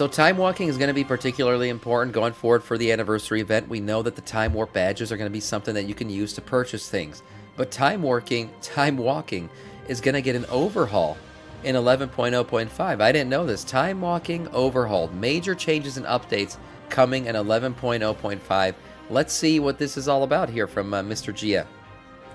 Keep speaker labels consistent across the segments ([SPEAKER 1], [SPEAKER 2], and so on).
[SPEAKER 1] So time walking is going to be particularly important going forward for the anniversary event. We know that the time warp badges are going to be something that you can use to purchase things. But time walking is going to get an overhaul in 11.0.5. I didn't know this. Time walking overhauled. Major changes and updates coming in 11.0.5. Let's see what this is all about here from Mr. Gia.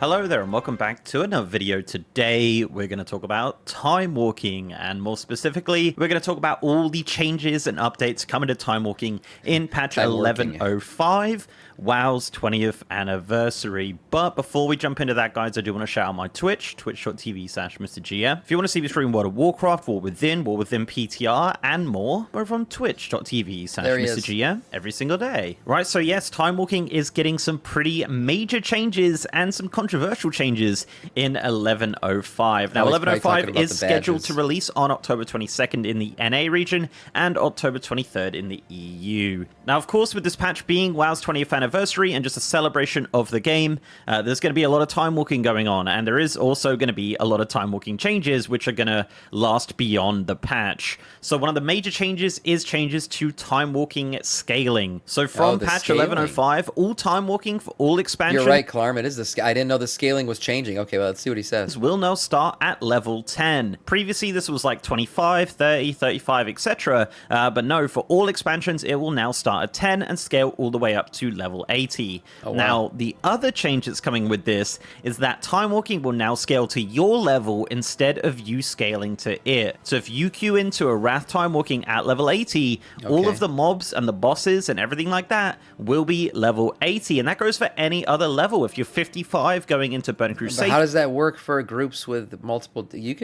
[SPEAKER 2] Hello there and welcome back to another video. Today we're going to talk about time walking, and more specifically we're going to talk about all the changes and updates coming to time walking in patch 11.05, WoW's 20th anniversary. But before we jump into that, guys, I do want to shout out my Twitch, twitch.tv/MrGia. If you want to see me stream World of Warcraft, War Within PTR, and more, we're from twitch.tv/MrGia every single day. Right, so yes, time walking is getting some pretty major changes and some controversial changes in 11.05. Now, 11.05 is scheduled to release on October 22nd in the NA region and October 23rd in the EU. Now, of course, with this patch being WoW's 20th anniversary and just a celebration of the game, there's going to be a lot of time walking going on, and there is also going to be a lot of time walking changes which are going to last beyond the patch. So one of the major changes is changes to time walking scaling. So from patch 11.05, all time walking for all expansion.
[SPEAKER 1] You're right, Clarm. It is the I didn't know the scaling was changing. Okay, well, let's see what he says.
[SPEAKER 2] Will now start at level 10. Previously, this was like 25, 30, 35, etc. But no, for all expansions, it will now start at 10 and scale all the way up to level 80. Oh, wow. Now, the other change that's coming with this is that time walking will now scale to your level instead of you scaling to it. So if you queue into a Wrath time walking at level 80, all of the mobs and the bosses and everything like that will be level 80. And that goes for any other level. If you're 55 going into Burning Crusade.
[SPEAKER 1] But how does that work for groups with multiple? You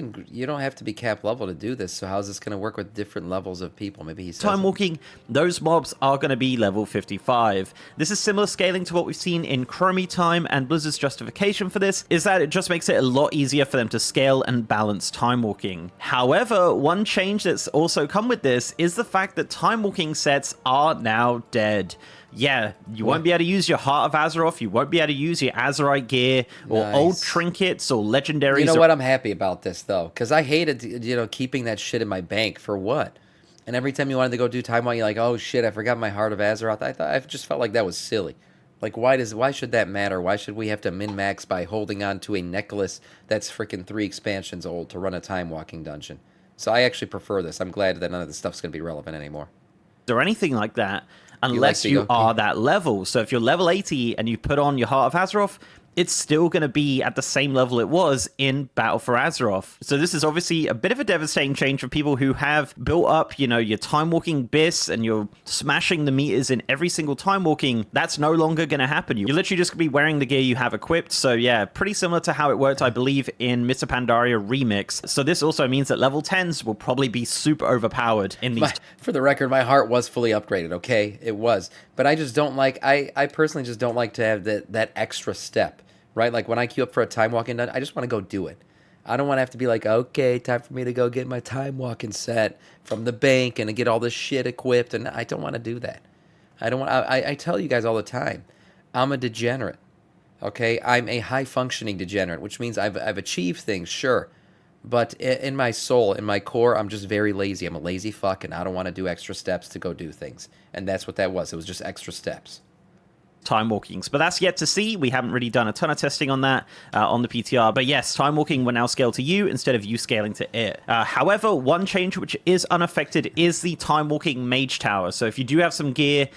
[SPEAKER 1] don't have to be cap level to do this. So how's this going to work with different levels of people? Maybe he says
[SPEAKER 2] time walking, those mobs are going to be level 55. This is similar scaling to what we've seen in Chromie time, and Blizzard's justification for this is that it just makes it a lot easier for them to scale and balance time walking. However, one change that's also come with this is the fact that time walking sets are now dead. Yeah, you won't be able to use your Heart of Azeroth, you won't be able to use your Azerite gear, or old trinkets, or legendaries.
[SPEAKER 1] You know what, I'm happy about this, though, because I hated, keeping that shit in my bank. For what? And every time you wanted to go do time while you're like, oh shit, I forgot my Heart of Azeroth. I just felt like that was silly. Like, why should that matter? Why should we have to min-max by holding on to a necklace that's freaking 3 expansions old to run a time-walking dungeon? So I actually prefer this. I'm glad that none of this stuff's going to be relevant anymore.
[SPEAKER 2] Or anything like that. Unless you are that level. So if you're level 80 and you put on your Heart of Azeroth, it's still going to be at the same level it was in Battle for Azeroth. So this is obviously a bit of a devastating change for people who have built up, your time walking bis and you're smashing the meters in every single time walking. That's no longer going to happen. You're literally just going to be wearing the gear you have equipped. So yeah, pretty similar to how it worked, I believe, in Mr. Pandaria Remix. So this also means that level 10s will probably be super overpowered in these.
[SPEAKER 1] For the record, my heart was fully upgraded, okay? It was. But I just don't like, I personally just don't like to have that extra step. Right? Like when I queue up for a time walking done, I just want to go do it. I don't want to have to be like, okay, time for me to go get my time walking set from the bank and to get all this shit equipped. And I don't want to do that. I tell you guys all the time, I'm a degenerate. Okay? I'm a high functioning degenerate, which means I've achieved things, sure. But in my soul, in my core, I'm just very lazy. I'm a lazy fuck, and I don't want to do extra steps to go do things. And that's what that was. It was just extra steps.
[SPEAKER 2] Time walkings, but that's yet to see. We haven't really done a ton of testing on that on the PTR, but yes, time walking will now scale to you instead of you scaling to it. However, one change which is unaffected is the time walking mage tower. So if you do have some gear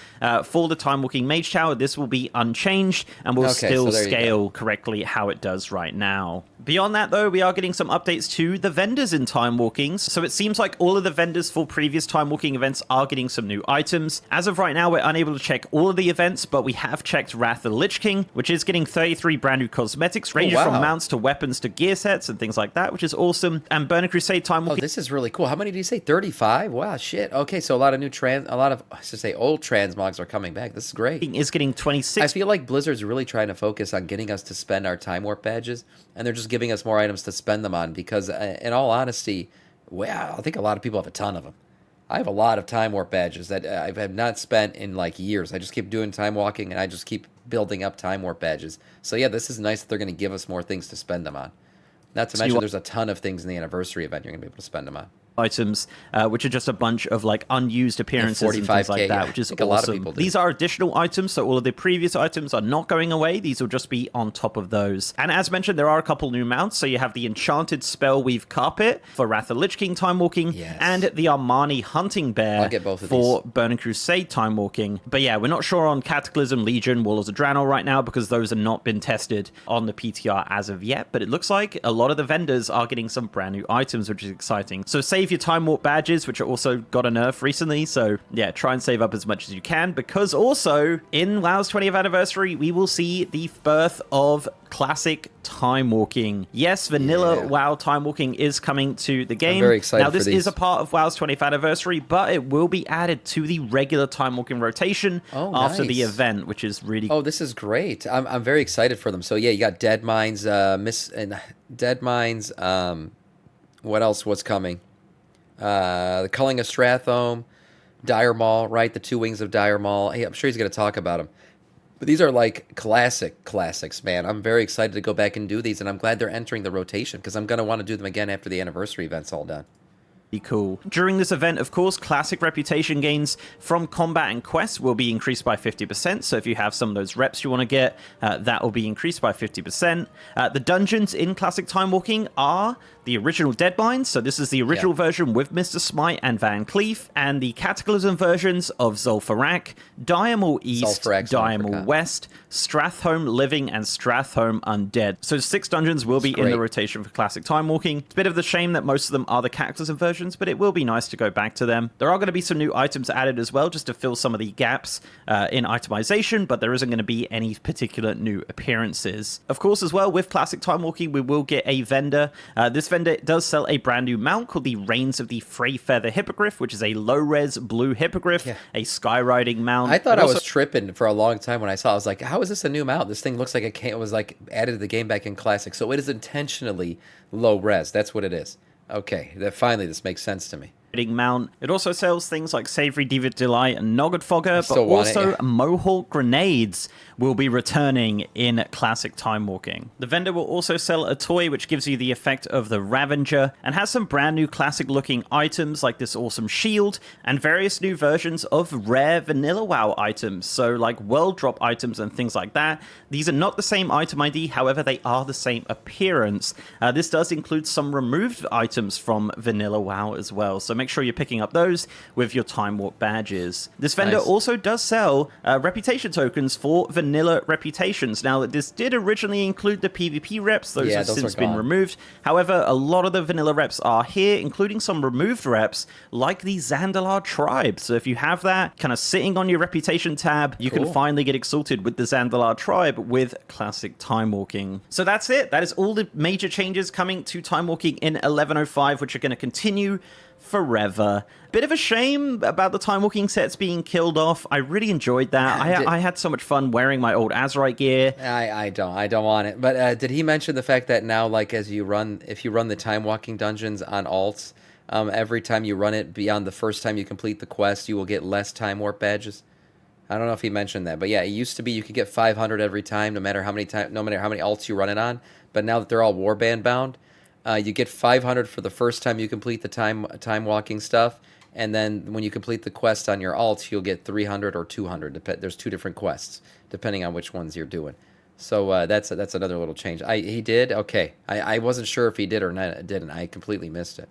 [SPEAKER 2] for the time walking mage tower, this will be unchanged and will still scale correctly how it does right now. Beyond that, though, we are getting some updates to the vendors in time walkings. So it seems like all of the vendors for previous time walking events are getting some new items. As of right now, we're unable to check all of the events, but we have checked Wrath of the Lich King, which is getting 33 brand new cosmetics, ranges from mounts to weapons to gear sets and things like that, which is awesome. And Burning Crusade time walking.
[SPEAKER 1] Oh, this is really cool. How many did you say? 35? Wow, shit. Okay, so a lot of old transmogs are coming back. This is great.
[SPEAKER 2] Is getting 26.
[SPEAKER 1] I feel like Blizzard's really trying to focus on getting us to spend our time warp badges, and they're just giving us more items to spend them on because, in all honesty, I think a lot of people have a ton of them. I have a lot of time warp badges that I have not spent in like years. I just keep doing time walking and I just keep building up time warp badges. So yeah, this is nice that they're going to give us more things to spend them on. Not to mention there's a ton of things in the anniversary event you're going to be able to spend them on.
[SPEAKER 2] items, which are just a bunch of like unused appearances and things
[SPEAKER 1] 45K,
[SPEAKER 2] like that,
[SPEAKER 1] yeah.
[SPEAKER 2] which is
[SPEAKER 1] I think a lot of
[SPEAKER 2] awesome.
[SPEAKER 1] people do.
[SPEAKER 2] These are additional items, so all of the previous items are not going away. These will just be on top of those. And as mentioned, there are a couple new mounts. So you have the Enchanted Spellweave Carpet for Wrath of Lich King Time Walking,
[SPEAKER 1] Yes.
[SPEAKER 2] and the Armani Hunting Bear
[SPEAKER 1] I'll get both of
[SPEAKER 2] for Burning Crusade Time Walking. But yeah, we're not sure on Cataclysm, Legion, Warlords of Draenor right now because those have not been tested on the PTR as of yet. But it looks like a lot of the vendors are getting some brand new items, which is exciting. So save your Time Warp badges, which are also got a nerf recently. So yeah, try and save up as much as you can, because also in WoW's 20th anniversary, we will see the birth of classic Time Walking. Yes, vanilla WoW Time Walking is coming to the game.
[SPEAKER 1] I'm very excited
[SPEAKER 2] now, this
[SPEAKER 1] for these.
[SPEAKER 2] is a part of WoW's 20th anniversary, but it will be added to the regular Time Walking rotation after the
[SPEAKER 1] nice.
[SPEAKER 2] event, which is really
[SPEAKER 1] Oh, this is great. I'm very excited for them. So yeah, you got Dead Mines, Dead Mines. What else was coming? The Culling of Strathome, Dire Maul, right? The two wings of Dire Maul. Hey, I'm sure he's going to talk about them. But these are like classics, man. I'm very excited to go back and do these, and I'm glad they're entering the rotation because I'm going to want to do them again after the anniversary event's all done.
[SPEAKER 2] cool. During this event, of course, classic reputation gains from combat and quests will be increased by 50%. So if you have some of those reps you want to get, that will be increased by 50%. The dungeons in classic Time Walking are the original Deadmines. So this is the original version with Mr. Smite and Van Cleef, and the Cataclysm versions of Zul'Farrak, Diamol East, Diamol West, Strathhome Living, and Strathhome Undead. So 6 dungeons will be in the rotation for classic Time Walking. It's a bit of the shame that most of them are the Cataclysm versions, but it will be nice to go back to them. There are going to be some new items added as well, just to fill some of the gaps in itemization, but there isn't going to be any particular new appearances. Of course, as well, with classic Time Walking, we will get a vendor. This vendor does sell a brand new mount called the Reigns of the Freyfeather Hippogriff, which is a low-res blue hippogriff, a skyriding mount.
[SPEAKER 1] I thought I was tripping for a long time when I saw it. I was like, how is this a new mount? This thing looks like it was like added to the game back in Classic. So it is intentionally low-res. That's what it is. Okay, finally this makes sense to me.
[SPEAKER 2] Mount. It also sells things like Savory Diva Delight and Nugget Fogger, but also Mohawk Grenades will be returning in classic Time Walking. The vendor will also sell a toy which gives you the effect of the Ravager and has some brand new classic looking items like this awesome shield and various new versions of rare vanilla WoW items, so like world drop items and things like that. These are not the same item ID, however they are the same appearance. This does include some removed items from vanilla WoW as well, so make sure you're picking up those with your Time Warp badges. This vendor also does sell reputation tokens for vanilla reputations. Now, this did originally include the PvP reps. Those have since been removed. However, a lot of the vanilla reps are here, including some removed reps like the Zandalar tribe. So if you have that kind of sitting on your reputation tab, you can finally get exalted with the Zandalar tribe with classic Time Walking. So that's it. That is all the major changes coming to Time Walking in 11.05, which are going to continue forever. Bit of a shame about the Time Walking sets being killed off. I really enjoyed that. I had so much fun wearing my old Azerite gear.
[SPEAKER 1] I don't want it. But did he mention the fact that now, like, if you run the Time Walking dungeons on alts, every time you run it beyond the first time you complete the quest, you will get less Time Warp badges? I don't know if he mentioned that, but yeah, it used to be you could get 500 every time, no matter how many alts you run it on. But now that they're all warband bound, you get 500 for the first time you complete the time walking stuff, and then when you complete the quest on your alts, you'll get 300 or 200. There's 2 different quests depending on which ones you're doing. So that's another little change. He did? Okay. I wasn't sure if he did or not. Didn't. I completely missed it.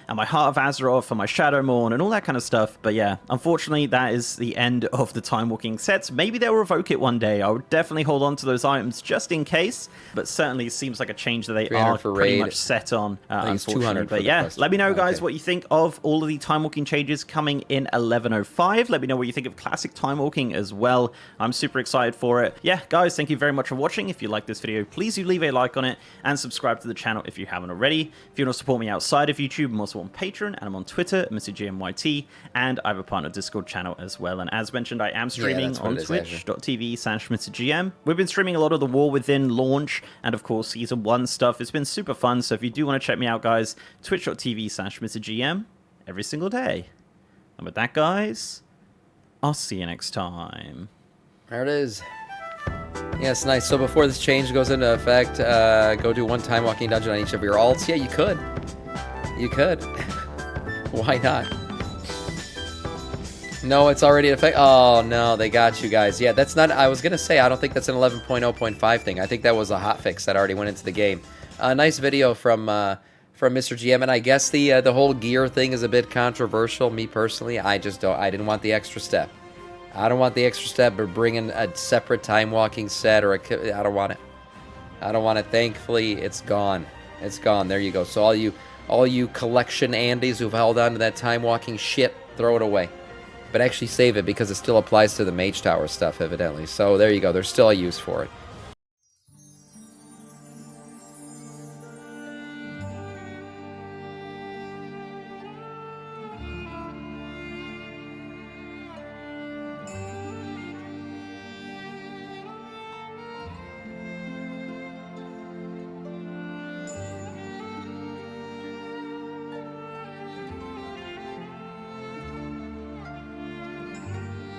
[SPEAKER 2] And my Heart of Azeroth and my Shadowmourne and all that kind of stuff. But yeah, unfortunately, that is the end of the Time Walking sets. Maybe they'll revoke it one day. I would definitely hold on to those items just in case. But certainly it seems like a change that they are pretty much set on, unfortunately. But yeah, let me know, guys, what you think of all of the Time Walking changes coming in 11.05. Let me know what you think of classic Time Walking as well. I'm super excited for it. Yeah, guys, thank you very much for watching. If you like this video, please do leave a like on it and subscribe to the channel if you haven't already. If you want to support me outside of YouTube, I'm also on Patreon, and I'm on Twitter, MrGMYT, and I have a partner Discord channel as well. And as mentioned, I am streaming on twitch.tv/MrGM. We've been streaming a lot of the War Within launch and, of course, Season 1 stuff. It's been super fun, so if you do want to check me out, guys, twitch.tv/MrGM every single day. And with that, guys, I'll see you next time.
[SPEAKER 1] There it is. Yes, nice. So before this change goes into effect, go do 1 Time Walking dungeon on each of your alts. Yeah, you could. You could. Why not? No, it's already effect. Oh no, they got you guys. Yeah, that's not. I was gonna say I don't think that's an 11.0.5 thing. I think that was a hotfix that already went into the game. Nice video from Mr. GM, and I guess the whole gear thing is a bit controversial. Me personally, I just don't. I didn't want the extra step. I don't want the extra step of bringing a separate time walking set or a. I don't want it. I don't want it. Thankfully, it's gone. It's gone. There you go. So all you collection Andes who've held on to that time walking shit, throw it away. But actually save it because it still applies to the Mage Tower stuff, evidently. So there you go. There's still a use for it.